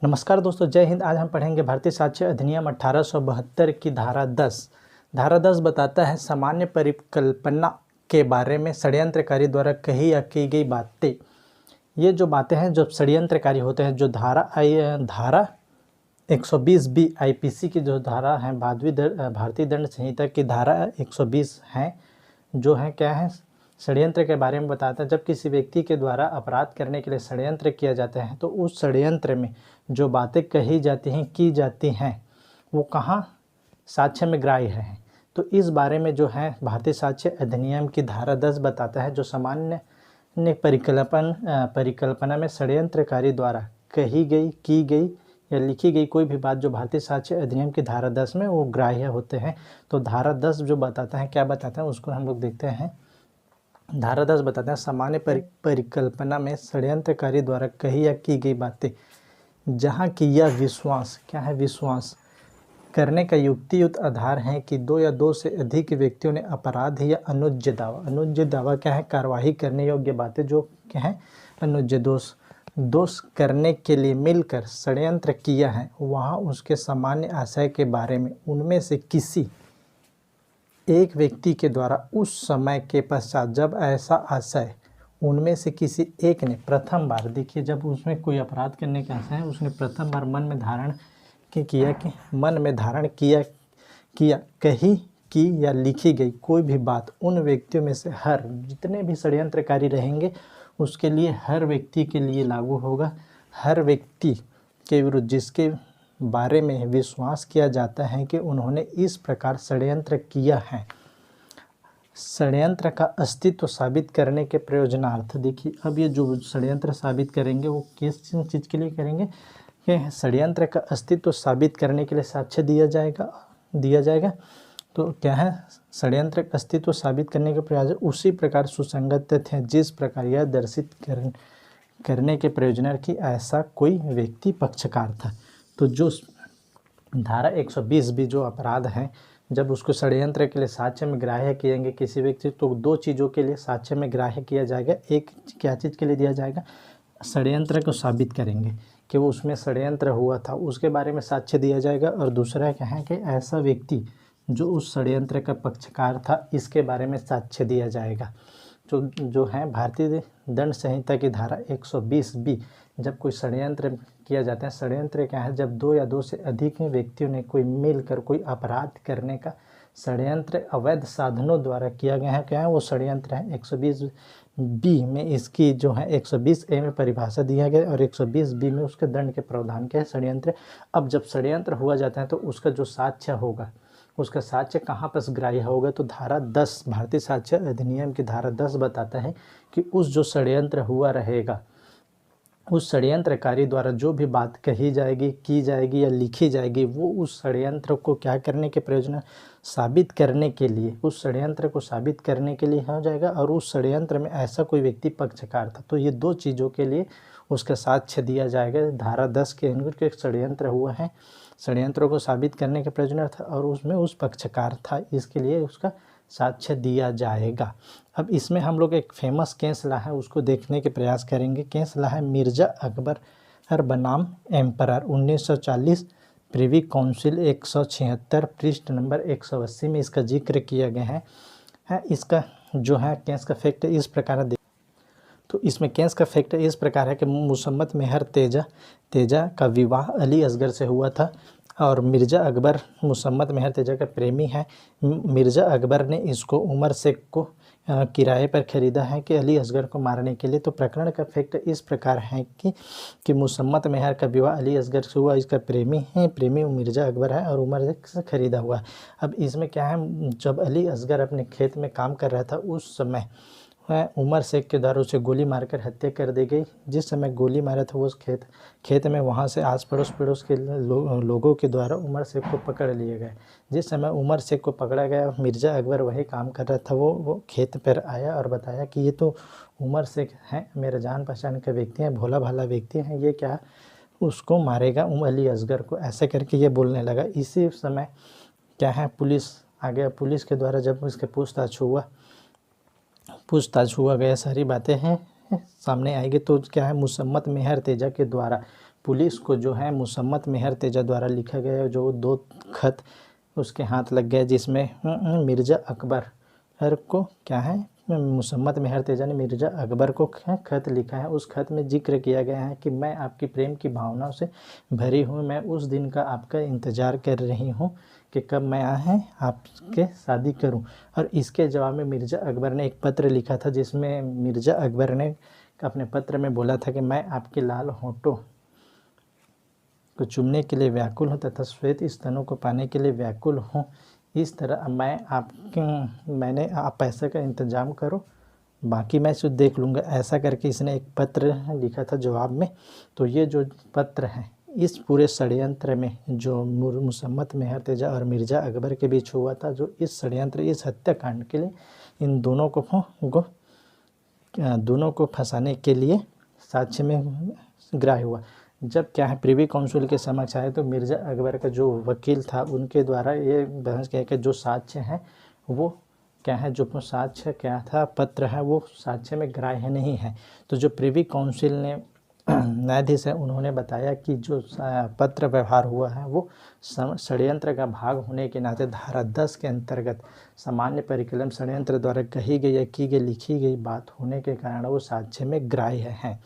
नमस्कार दोस्तों, जय हिंद। आज हम पढ़ेंगे भारतीय साक्ष्य अधिनियम 1872 की धारा 10। धारा 10 बताता है सामान्य परिकल्पना के बारे में षड्यंत्रकारी द्वारा कही या की गई बातें। ये जो बातें हैं जो षड्यंत्रकारी होते हैं, जो धारा 120B आईपीसी की जो धारा है, भारतीय दंड संहिता की धारा 120 है, जो है क्या है, षड्यंत्र के बारे में बताता है। जब किसी व्यक्ति के द्वारा अपराध करने के लिए षड्यंत्र किया जाता है तो उस षड्यंत्र में जो बातें कही जाती हैं, की जाती हैं, वो कहाँ साक्ष्य में ग्राह्य है। तो इस बारे में जो है भारतीय साक्ष्य अधिनियम की धारा 10 बताता है, जो सामान्य परिकल्पना में षड्यंत्रकारी द्वारा कही गई, की गई या लिखी गई कोई भी बात जो भारतीय साक्ष्य अधिनियम की धारा 10 में वो ग्राह्य होते हैं। तो धारा 10 जो बताता है, क्या बताता है, उसको हम लोग देखते हैं। धारा 10 बताते हैं सामान्य परिकल्पना में षड्यंत्रकारी द्वारा कही या की गई बातें जहाँ की यह विश्वास, क्या है, विश्वास करने का युक्तियुक्त आधार है कि दो या दो से अधिक व्यक्तियों ने अपराध या अनुज्ञ दावा क्या है, कार्यवाही करने योग्य बातें जो क्या है, अनुज्ञ दोष करने के लिए मिलकर षड्यंत्र किया है, वहाँ उसके सामान्य आशय के बारे में उनमें से किसी एक व्यक्ति के द्वारा उस समय के पश्चात जब ऐसा आशय उनमें से किसी एक ने प्रथम बार, देखिए, जब उसमें कोई अपराध करने का आशय है, उसने प्रथम बार मन में धारण किया कही की या लिखी गई कोई भी बात, उन व्यक्तियों में से हर जितने भी षड्यंत्रकारी रहेंगे उसके लिए, हर व्यक्ति के लिए लागू होगा। हर व्यक्ति के विरुद्ध जिसके बारे में विश्वास किया जाता है कि उन्होंने इस प्रकार षड्यंत्र किया है, षड्यंत्र का अस्तित्व साबित करने के प्रयोजनार्थ। देखिए, अब ये जो षड्यंत्र साबित करेंगे वो किस चीज़ के लिए करेंगे, कि षड्यंत्र का अस्तित्व साबित करने के लिए साक्ष्य दिया जाएगा। तो क्या है, षड्यंत्र का अस्तित्व साबित करने के प्रयास उसी प्रकार सुसंगत तथ्य हैं जिस प्रकार यह दर्शित करने के प्रयोजनार्थ कि ऐसा कोई व्यक्ति पक्षकार था। तो जो धारा 120 भी जो अपराध है, जब उसको षड्यंत्र के लिए साक्ष्य में ग्राह्य किएंगे किसी व्यक्ति, तो दो चीज़ों के लिए साक्ष्य में ग्राह्य किया जाएगा। एक क्या चीज़ के लिए दिया जाएगा, षड्यंत्र को साबित करेंगे कि वो उसमें षड्यंत्र हुआ था, उसके बारे में साक्ष्य दिया जाएगा। और दूसरा क्या है कि ऐसा व्यक्ति जो उस षड्यंत्र का पक्षकार था, इसके बारे में साक्ष्य दिया जाएगा। जो है भारतीय दंड संहिता की धारा 120B, जब कोई षड्यंत्र किया जाता है, षड्यंत्र क्या है, जब दो या दो से अधिक व्यक्तियों ने कोई मिलकर कोई अपराध करने का षड्यंत्र अवैध साधनों द्वारा किया गया है, क्या है, वो षड्यंत्र है। 120B में इसकी जो है 120A में परिभाषा दिया गया और 120B में उसके दंड के प्रावधान क्या है, षड्यंत्र। अब जब षड्यंत्र हुआ जाता है तो उसका जो साक्ष्य होगा, उसका साक्ष्य कहाँ पर ग्राह्य होगा, तो धारा 10 भारतीय साक्ष्य अधिनियम की धारा 10 बताता है कि उस जो षड्यंत्र हुआ रहेगा, उस षड्यंत्रकारी द्वारा जो भी बात कही जाएगी, की जाएगी या लिखी जाएगी, वो उस षड्यंत्र को क्या करने के प्रयोजन, साबित करने के लिए, उस षड्यंत्र को साबित करने के लिए हो जाएगा। और उस षड्यंत्र में ऐसा कोई व्यक्ति पक्षकार था, तो ये दो चीज़ों के लिए उसका साक्ष्य दिया जाएगा। धारा 10 के अनुसार एक षड्यंत्र हुआ है, षड्यंत्रों को साबित करने के प्रयोजन था और उसमें उस पक्षकार था, इसके लिए उसका साक्ष्य दिया जाएगा। अब इसमें हम लोग एक फेमस केस ला है, उसको देखने के प्रयास करेंगे। केस ला है मिर्ज़ा अकबर बनाम एम्परर, 1940, प्रिवी काउंसिल 176, पृष्ठ नंबर 180 में इसका जिक्र किया गया है। इसका जो है केस का फैक्ट इस प्रकार है। तो इसमें केस का फैक्ट इस प्रकार है कि मुसम्मत मेहर तेजा का विवाह अली असगर से हुआ था और मिर्ज़ा अकबर मुसम्मत मेहर तेजा का प्रेमी है। मिर्ज़ा अकबर ने इसको उमर शेख को किराए पर ख़रीदा है कि अली असगर को मारने के लिए। तो प्रकरण का फैक्ट इस प्रकार है कि मुसम्मत मेहर का विवाह अली असगर से हुआ, इसका प्रेमी मिर्ज़ा अकबर है और उमर शेख से ख़रीदा हुआ। अब इसमें क्या है, जब अली असगर अपने खेत में काम कर रहा था उस समय उमर शेख के द्वारा उसे गोली मारकर हत्या कर दी गई। जिस समय गोली मारा था वो उस खेत में, वहाँ से आस पड़ोस के लोगों के द्वारा उमर शेख को पकड़ लिए गए। जिस समय उमर शेख को पकड़ा गया, मिर्ज़ा अकबर वही काम कर रहा था, वो खेत पर आया और बताया कि ये तो उमर शेख हैं, मेरे जान पहचान के व्यक्ति हैं, भोला भाला व्यक्ति हैं, ये क्या उसको मारेगा, अली असगर को, ऐसे करके ये बोलने लगा। इसी समय क्या है, पुलिस आ गया। पुलिस के द्वारा जब इसके पूछताछ हुआ गया, सारी बातें हैं सामने आएगी। तो क्या है, मुसम्मत मेहर तेजा के द्वारा पुलिस को जो है मुसम्मत मेहर तेजा द्वारा लिखा गया जो 2 खत उसके हाथ लग गए, जिसमें मिर्ज़ा अकबर को क्या है, मुसम्मत मेहर तेजा ने मिर्ज़ा अकबर को खत लिखा है। उस खत में जिक्र किया गया है कि मैं आपकी प्रेम की भावनाओं से भरी हूँ, मैं उस दिन का आपका इंतज़ार कर रही हूँ कि कब मैं आपके शादी करूँ। और इसके जवाब में मिर्ज़ा अकबर ने एक पत्र लिखा था, जिसमें मिर्ज़ा अकबर ने अपने पत्र में बोला था कि मैं आपके लाल होठों को चूमने के लिए व्याकुल हूँ तथा श्वेत स्तनों को पाने के लिए व्याकुल हूँ। इस तरह मैंने आप पैसे का इंतज़ाम करो, बाकी मैं शुद्ध देख लूँगा। ऐसा करके इसने एक पत्र लिखा था जवाब में। तो ये जो पत्र है, इस पूरे षड्यंत्र में जो मुसम्मत मेहर तेजा और मिर्ज़ा अकबर के बीच हुआ था, जो इस षड्यंत्र, इस हत्याकांड के लिए इन दोनों को फंसाने के लिए साक्ष्य में ग्राह्य हुआ। जब क्या है प्रिवी काउंसिल के समक्ष आए तो मिर्ज़ा अकबर का जो वकील था उनके द्वारा ये बहस किया कि जो साक्ष्य हैं वो क्या है, जो साक्ष्य क्या था पत्र है वो साक्ष्य में ग्राह्य नहीं है। तो जो प्रिवी काउंसिल ने न्यायाधीश है उन्होंने बताया कि जो पत्र व्यवहार हुआ है वो षड्यंत्र का भाग होने के नाते धारा 10 के अंतर्गत सामान्य परिकलन षड्यंत्र द्वारा कही गई या की गई लिखी गई बात होने के कारण वो साक्ष्य में ग्राह्य है।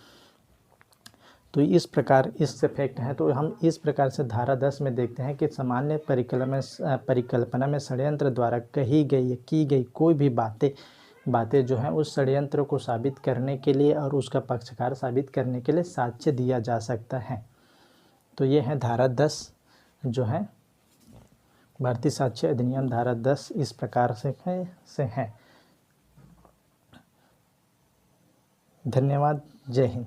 तो इस प्रकार इससे फैक्ट है। तो हम इस प्रकार से धारा 10 में देखते हैं कि सामान्य परिकल्पना में षड्यंत्र द्वारा कही गई या की गई कोई भी बातें जो हैं उस षड्यंत्र को साबित करने के लिए और उसका पक्षकार साबित करने के लिए साक्ष्य दिया जा सकता है। तो ये है धारा 10 जो है भारतीय साक्ष्य अधिनियम धारा 10 इस प्रकार से है। धन्यवाद। जय हिंद।